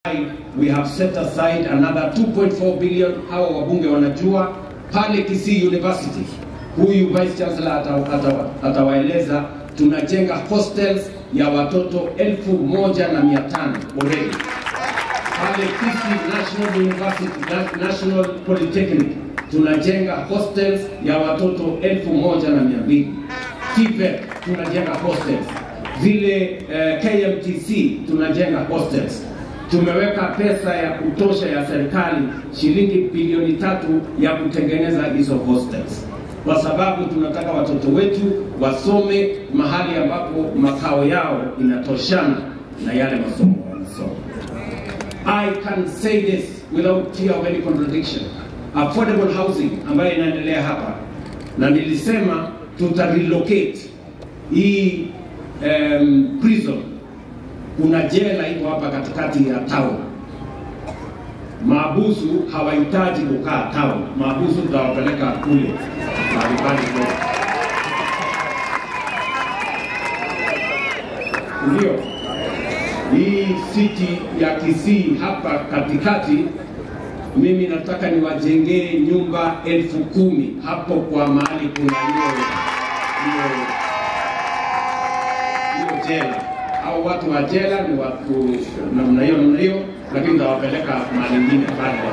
We have set aside another 2.4 billion. Hawa wabunge wanajua pale Kisii University. Huyu Vice Chancellor atawaeleza tunajenga hostels ya watoto 1,500 already. Pale Kisii National University, National Polytechnic tunajenga hostels ya watoto 1,200. TVET tunajenga hostels. Vile KMTC tunajenga hostels. Tumeweka pesa ya kutosha ya serikali shilingi bilioni 3 ya kutengeneza hizo hostels. Kwa sababu tunataka watoto wetu wasome mahali ambapo makao yao inatoshana na yale masomo wanasoma. I can say this without fear of any contradiction. Affordable housing ambayo inaendelea hapa, na nilisema tutarelocate hii prison. Kuna jela iko hapa katikati ya town. Maabusu hawahitaji kukaa town. Maabusu tutawapeleka kule mbali kwa. Ndio. Hii city ya Kisii hapa katikati, mimi nataka niwajengee nyumba 10,000 hapo kwa mahali kuna hiyo jela. Au watu wa jela ni watu namna hiyo, lakini tutawapeleka mahali nyingine pale kwa